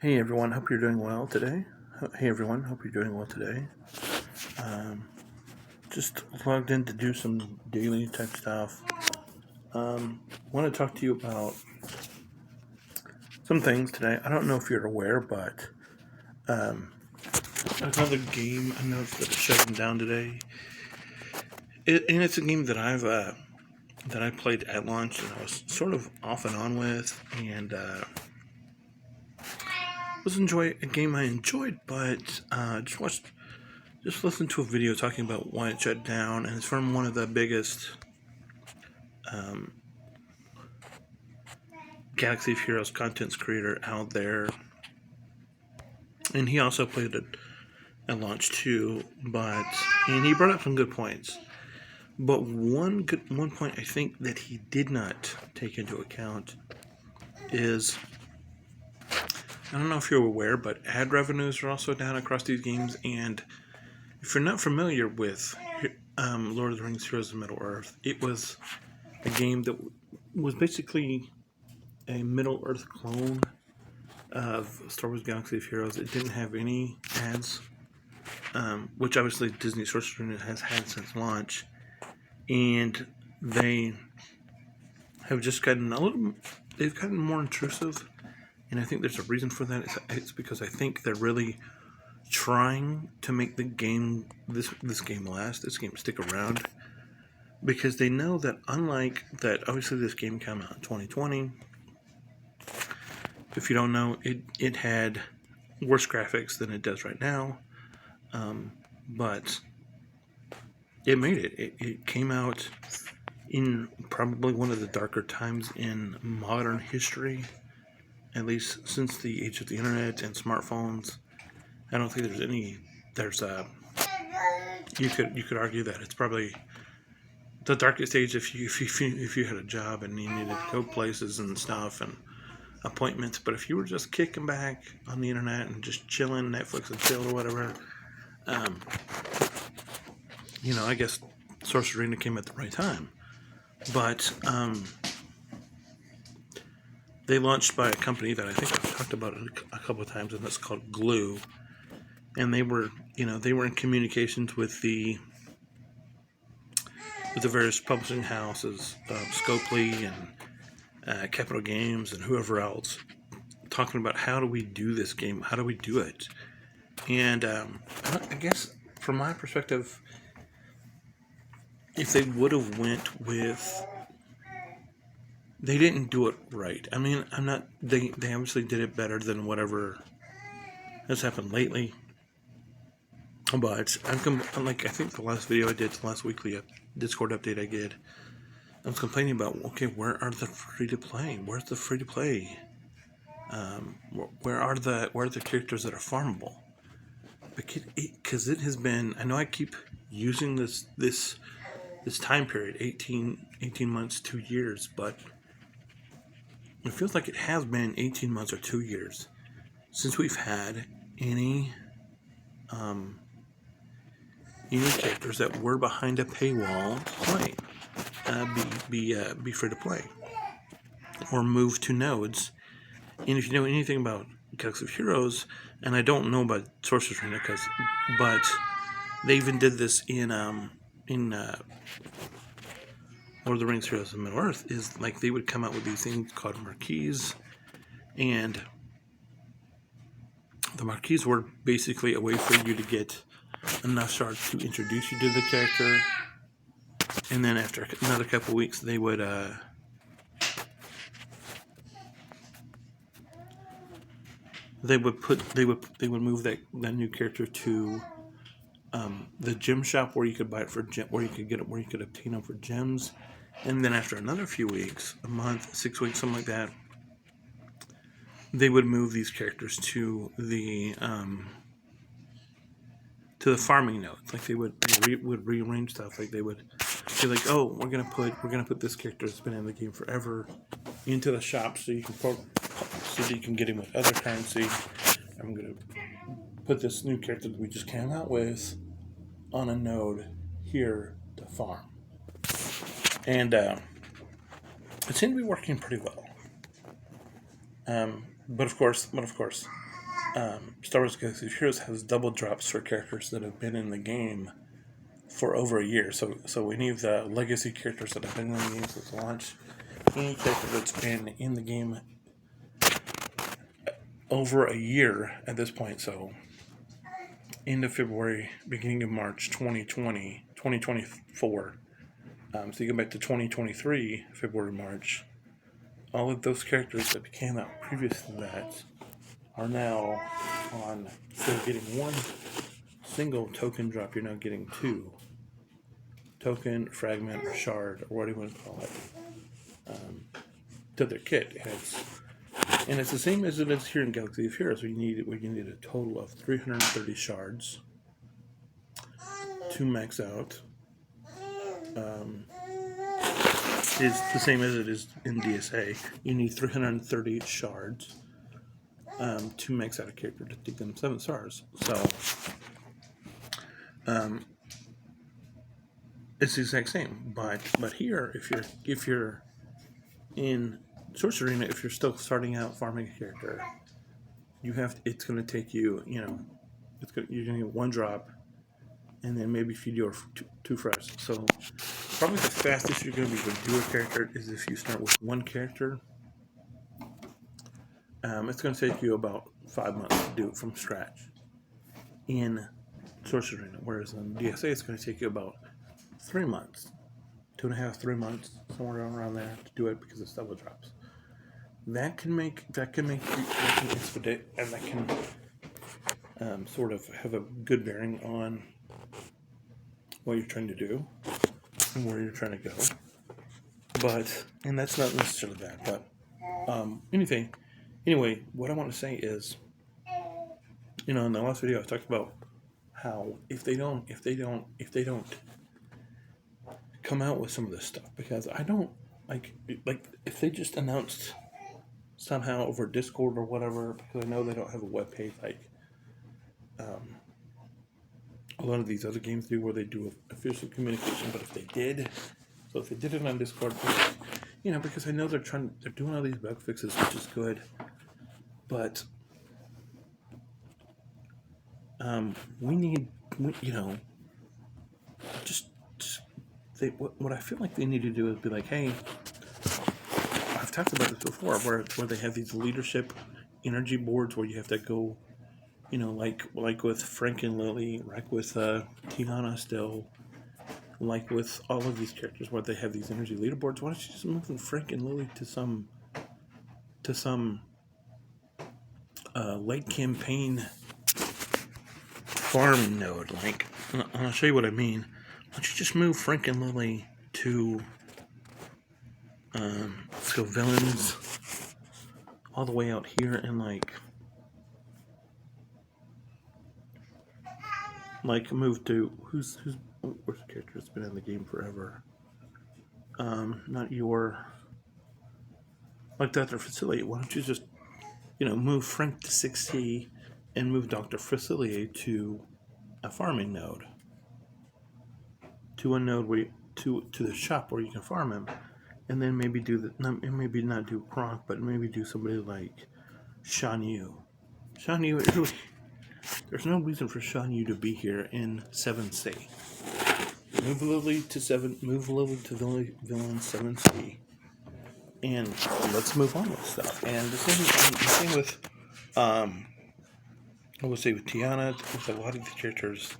Hey everyone, hope you're doing well today. Hey everyone, hope you're doing well today. Um, just logged in to do some daily type stuff. Want to talk to you about some things today. I don't know if you're aware, but another game announced that it's shutting down today. And it's a game that I played at launch and I was sort of off and on with, and was a game I enjoyed, but just listened to a video talking about why it shut down, and it's from one of the biggest um, Galaxy of Heroes content creator out there, and he also played it at launch too. And he brought up some good points. But one point I think that he did not take into account is, I don't know if you're aware, but ad revenues are also down across these games. And if you're not familiar with Lord of the Rings: Heroes of Middle Earth, it was a game that was basically a Middle Earth clone of Star Wars Galaxy of Heroes. It didn't have any ads, which obviously Disney Sorcery Unit has had since launch, and they have just they've gotten more intrusive, and I think there's a reason for that. It's because I think they're really trying to make the game, this game last, this game stick around, because they know that, unlike that, obviously this game came out in 2020. If you don't know, it had worse graphics than it does right now, but it made it. It came out in probably one of the darker times in modern history, at least since the age of the internet and smartphones. I don't think you could argue that it's probably the darkest age if you had a job and you needed to go places and stuff and appointments. But if you were just kicking back on the internet and just chilling, Netflix and chill or whatever, I guess Sorcery Arena came at the right time. But they launched by a company that I think I've talked about a couple of times, and that's called Glue. And they were in communications with the various publishing houses, Scopely and Capital Games and whoever else, talking about how do we do this game, how do we do it. And I guess from my perspective, if they would have went with, they didn't do it right. I mean, they obviously did it better than whatever has happened lately. But I think the last video I did, the last weekly Discord update I did, I was complaining about, okay, where are the free to play? Where's the free to play? Where are the characters that are farmable? Because it has been, I know I keep using this time period, 18 months, 2 years, but it feels like it has been 18 months or 2 years since we've had any characters that were behind a paywall play, be free to play, or move to nodes. And if you know anything about Galaxy of Heroes, and I don't know about Sorcery Arena, but they even did this in Lord of the Rings: Heroes of Middle Earth, is like they would come out with these things called marquees, and the marquees were basically a way for you to get enough shards to introduce you to the character, and then after another couple weeks they would move that new character to the gem shop, where you could buy it for where you could obtain them for gems. And then after another few weeks, a month, 6 weeks, something like that, they would move these characters to the farming nodes. Like they would rearrange stuff. Like they would be like, oh, we're gonna put this character that's been in the game forever into the shop, so you can get him with other currency. I'm gonna put this new character that we just came out with on a node here to farm, and it seemed to be working pretty well. But of course, Star Wars Galaxy of Heroes has double drops for characters that have been in the game for over a year. So we need the legacy characters that have been in the game since launch. Any character that's been in the game over a year at this point. So end of February, beginning of March 2024. So you go back to 2023, February, March. All of those characters that became out previous to that are now on, instead of getting one single token drop, you're now getting two. Token, fragment, or shard, or what do you want to call it, to their kit. And it's the same as it is here in Galaxy of Heroes. We need a total of 330 shards to max out. Is the same as it is in DSA. You need 330 shards to max out a character to give them 7 stars. So it's the exact same. But here, if you're in Source Arena, if you're still starting out farming a character, it's going to take you, you're going to get 1 drop, and then maybe feed you two fresh. So probably the fastest you're going to be able to do a character is if you start with 1 character. It's going to take you about 5 months to do it from scratch in Source Arena, whereas in DSA it's going to take you about 3 months, 2.5, 3 months, somewhere around there to do it because it's double drops. That can expedite, and that can sort of have a good bearing on what you're trying to do and where you're trying to go. And that's not necessarily that, but anyway, what I want to say is, in the last video I talked about how if they don't come out with some of this stuff, because I don't like if they just announced somehow over Discord or whatever, because I know they don't have a webpage like a lot of these other games do, where they do official communication. But if they did it on Discord, because I know they're doing all these bug fixes, which is good, but what I feel like they need to do is be like, hey, I've talked about this before, where they have these leadership energy boards where you have to go, like with Frank and Lily, like with Tiana still, like with all of these characters, where they have these energy leaderboards. Why don't you just move from Frank and Lily to some late campaign farm node? Like, and I'll show you what I mean. Why don't you just move Frank and Lily to let's go villains all the way out here, and like move to where's the character that's been in the game forever? Not your, like Dr. Facilier. Why don't you just move Frank to 6C and move Dr. Facilier to a farming node, to a node to the shop where you can farm him, and then maybe maybe not do Kronk, but maybe do somebody like Shan Yu. Shan Yu, there's no reason for Shan Yu to be here in 7C. Move Lily to villain 7C, and let's move on with stuff. And the same with I would say with Tiana, with a lot of the characters,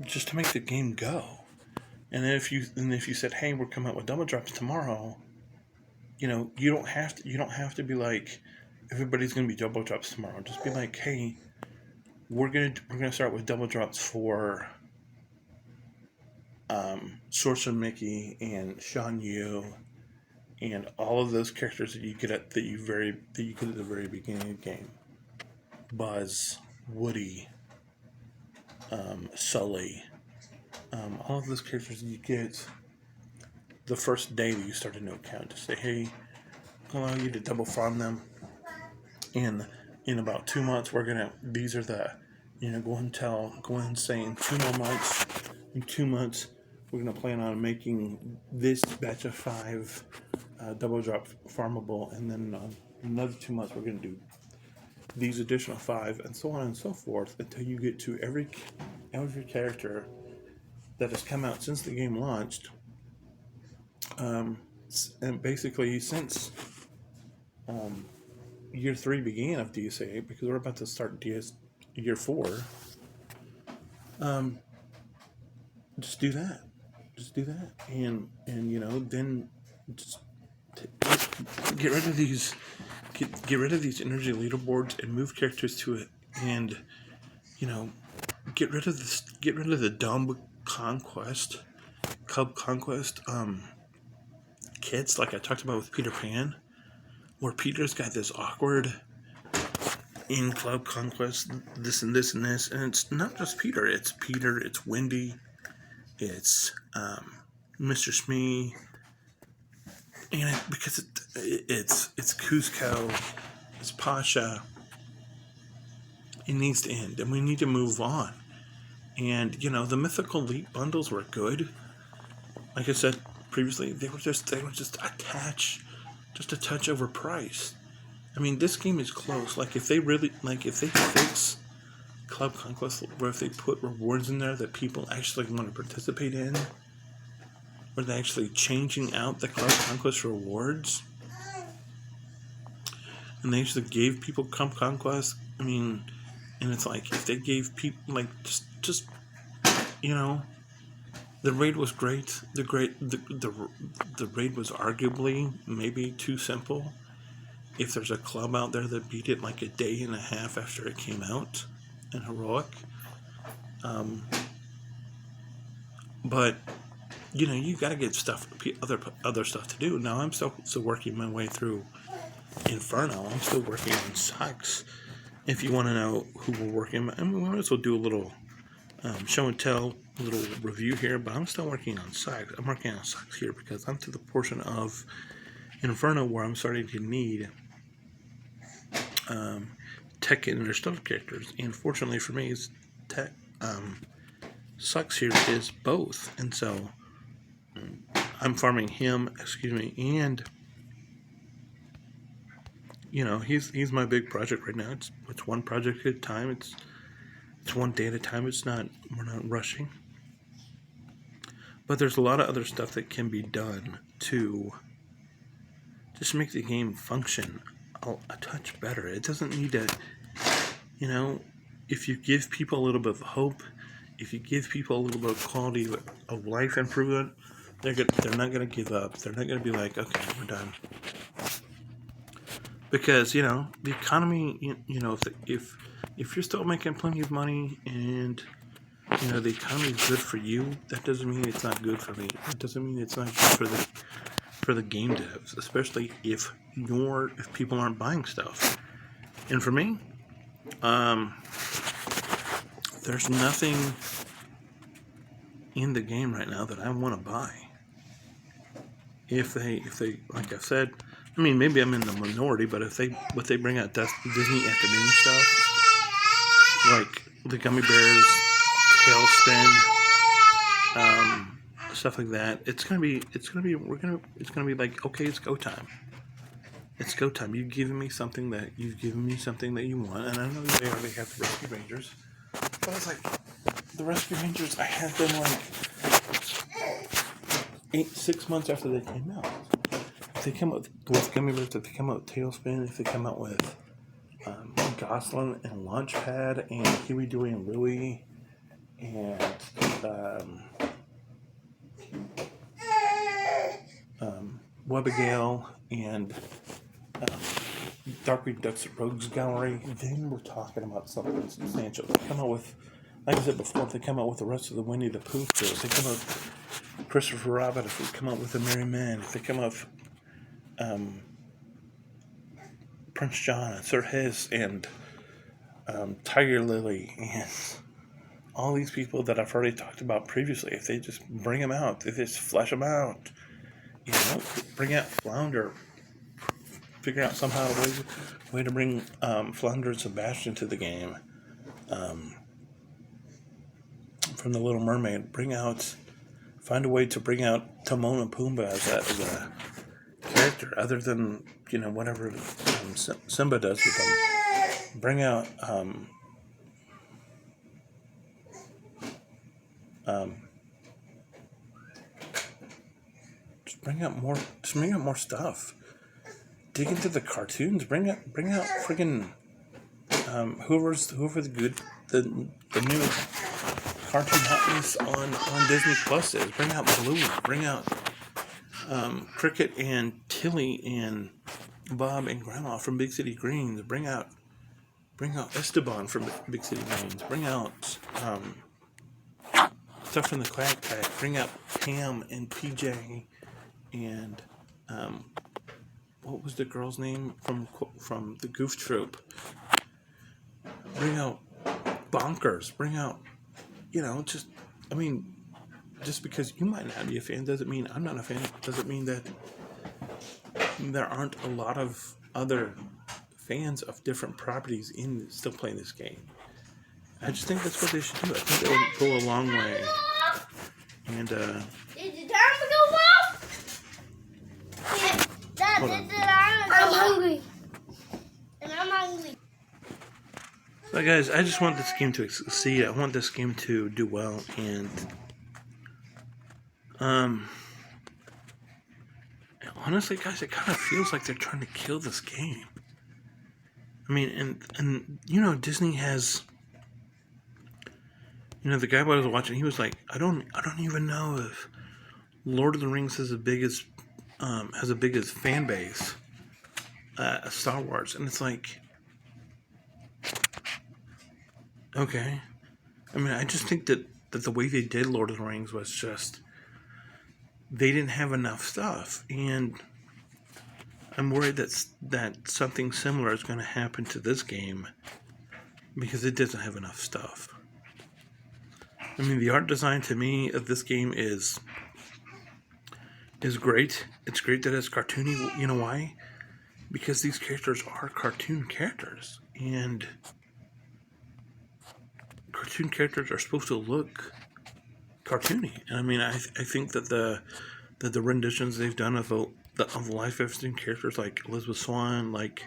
just to make the game go. And then if you said, hey, we're coming out with double drops tomorrow, you don't have to be like, everybody's gonna be double drops tomorrow. Just be like, hey, we're gonna start with double drops for Sorcerer Mickey and Shan Yu and all of those characters that you get at the very beginning of the game. Buzz, Woody, Sully, all of those characters that you get the first day that you start a new account. To say, hey, I'll allow you to double farm them, and in about 2 months these are the, go ahead and say in 2 more months, in 2 months we're going to plan on making this batch of 5 double drop farmable, and then another 2 months we're going to do these additional 5, and so on and so forth, until you get to every character that has come out since the game launched, and basically since year 3 began of DSA, because we're about to start year 4. Just do that. And then just get rid of these energy leaderboards and move characters to it, and get rid of the dumb club conquest kits, like I talked about with Peter Pan, where Peter's got this awkward in club conquest, this and this and this, and it's not just Peter, it's Wendy, it's Mr. Smee, and because it's Cusco, it's Pasha. It needs to end, and we need to move on. And the mythical elite bundles were good. Like I said previously, they were just a touch overpriced. I mean, this game is close. Like, if they fix Club Conquest, where if they put rewards in there that people actually want to participate in, where they're actually changing out the Club Conquest rewards, and they actually gave people Club Conquest, I mean, and it's like, if they gave people, like, just the raid was great. The raid was arguably maybe too simple. If there's a club out there that beat it like a day and a half after it came out in Heroic, but you got to get other stuff to do. Now I'm still working my way through Inferno. I'm still working on Sucks. If you want to know who we're working on, we might as well do a little show and tell, a little review here. But I'm still working on Sucks. I'm working on Sucks here because I'm to the portion of Inferno where I'm starting to need tech and interstellar characters, and fortunately for me, it's tech. Sucks here is both, and so I'm farming him. And he's my big project right now. It's one project at a time. It's one day at a time. We're not rushing, but there's a lot of other stuff that can be done to just make the game function a touch better. It doesn't need to, if you give people a little bit of hope, if you give people a little bit of quality of life improvement, they're not going to give up. They're not going to be like, okay, we're done. Because, the economy, if you're still making plenty of money and, the economy is good for you, that doesn't mean it's not good for me. It doesn't mean it's not good for the game devs, especially if people aren't buying stuff. And for me, there's nothing in the game right now that I want to buy. If they, like I said, I mean, maybe I'm in the minority, but if they bring out Disney afternoon stuff, like the gummy bears, Tailspin, stuff like that, it's gonna be like, okay, it's go time. It's go time. You've given me something that you want, and I know they already have the Rescue Rangers, but it's like the Rescue Rangers, I had them like 6 months after they came out. If they come out with gummy bears, if they come out with Tailspin, if they come out with Gosling and Launchpad and Huey, Dewey, and Louie, and Webigail and Darkwing Duck's Rogues Gallery, then we're talking about something substantial. If they come out with, like I said before, if they come out with the rest of the Winnie the Pooh shows, if they come out with Christopher Robin, if they come out with the Merry Men, if they come out with Prince John and Sir Hiss and Tiger Lily and all these people that I've already talked about previously, if they just bring them out, if they just flesh them out, bring out Flounder, figure out somehow a way to bring Flounder and Sebastian to the game from The Little Mermaid. Find a way to bring out Timon and Pumbaa as a character, other than whatever Simba does with them. bring out just bring out more stuff. Dig into the cartoons. Bring out friggin' whoever the new cartoon hotness on Disney Plus is. Bring out Bluey. Bring out Cricket and Tilly and Bob and Grandma from Big City Greens. Bring out Esteban from Big City Greens. Bring out stuff from the Quack Pack. Bring out Pam and PJ and what was the girl's name from the Goof Troop? Bring out Bonkers. Bring out, just because you might not be a fan doesn't mean I'm not a fan. Doesn't mean that there aren't a lot of other fans of different properties still playing this game. I just think that's what they should do. I think that would go a long way. And did the timer go off? I'm hungry. And I'm hungry. But guys, I just want this game to succeed. I want this game to do well, and honestly, guys, it kind of feels like they're trying to kill this game. I mean, and Disney has, the guy I was watching, he was like, I don't even know if Lord of the Rings has the biggest fan base as Star Wars, and it's like, okay. I mean, I just think that the way they did Lord of the Rings was just, they didn't have enough stuff, and I'm worried that something similar is going to happen to this game because it doesn't have enough stuff. I mean, the art design to me of this game is great. It's great that it's cartoony. You know why? Because these characters are cartoon characters, and cartoon characters are supposed to look cartoony. And I mean, I think that the renditions they've done of the live action characters like Elizabeth Swann, like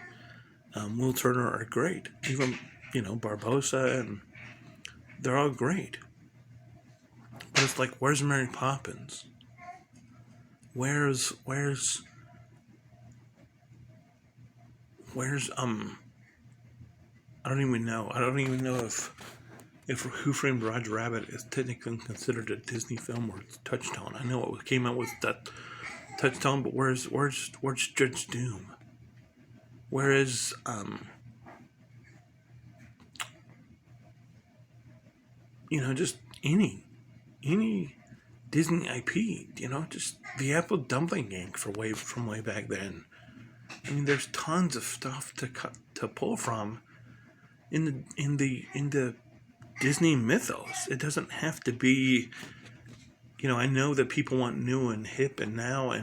Will Turner are great. Even Barbossa, and they're all great. But it's like, where's Mary Poppins? Where's I don't even know. I don't even know if Who Framed Roger Rabbit is technically considered a Disney film or it's Touchstone. I know it came out with that Touchstone, but where's Judge Doom? Where is just any Disney IP? Just the Apple Dumpling Gang from way back then. I mean, there's tons of stuff to pull from in the Disney mythos. It doesn't have to be, I know that people want new and hip and now,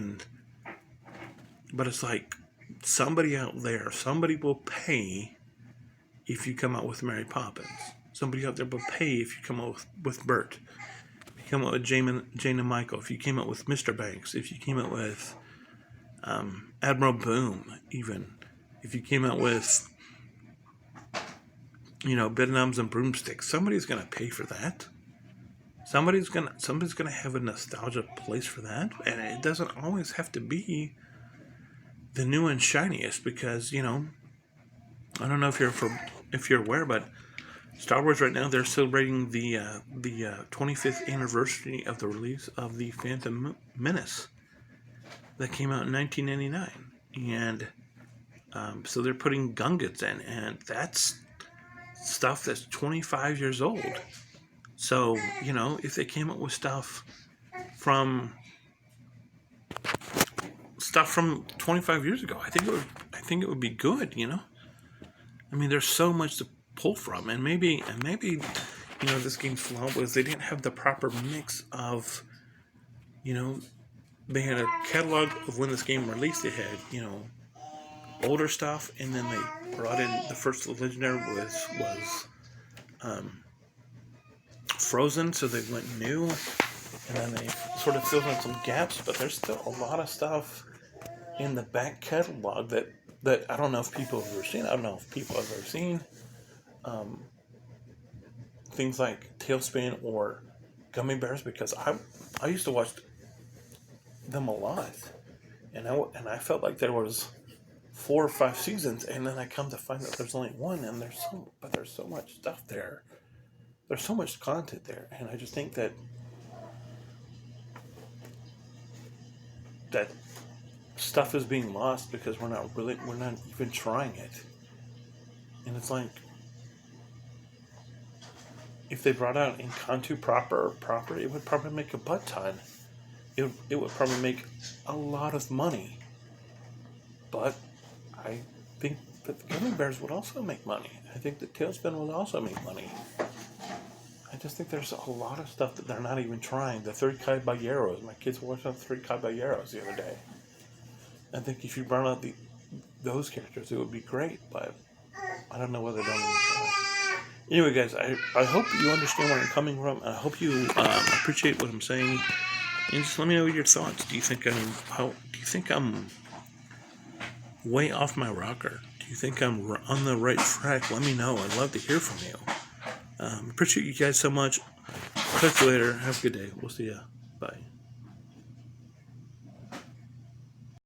but it's like somebody out there, somebody will pay if you come out with Mary Poppins. Somebody out there will pay if you come out with Bert. If you come out with Jane and Michael. If you came out with Mr. Banks. If you came out with Admiral Boom, even. If you came out with Bedknobs and Broomsticks, somebody's gonna pay for that. Somebody's gonna have a nostalgia place for that, and it doesn't always have to be the new and shiniest, because I don't know if you're aware, but Star Wars right now, they're celebrating the 25th anniversary of the release of the Phantom Menace that came out in 1999, and so they're putting Gungans in, and that's stuff that's 25 years old. So, if they came up with stuff from 25 years ago, I think it would be good, I mean, there's so much to pull from, and maybe this game's flaw was they didn't have the proper mix of, they had a catalog of when this game released. They had, older stuff, and then they brought in the first Legendary was Frozen, so they went new, and then they sort of filled in some gaps, but there's still a lot of stuff in the back catalog that that I don't know if people have ever seen. I don't know if people have ever seen things like Tailspin or Gummy Bears, because I used to watch them a lot, and I felt like there was 4 or 5 seasons, and then I come to find that there's only one, and there's so much stuff there. There's so much content there, and I just think that stuff is being lost because we're not even trying it. And it's like, if they brought out Encanto proper, it would probably make a butt ton. It would probably make a lot of money. But I think that the Gummy Bears would also make money. I think that Tailspin would also make money. I just think there's a lot of stuff that they're not even trying. The Three Caballeros. My kids were watching the Three Caballeros the other day. I think if you brought out those characters, it would be great. But I don't know whether they don't even try. Anyway, guys, I hope you understand where I'm coming from. I hope you appreciate what I'm saying. And just let me know your thoughts. Do you think I'm way off my rocker? Do you think I'm on the right track? Let me know. I'd love to hear from you. Appreciate you guys so much. Talk to you later. Have a good day. We'll see ya. Bye.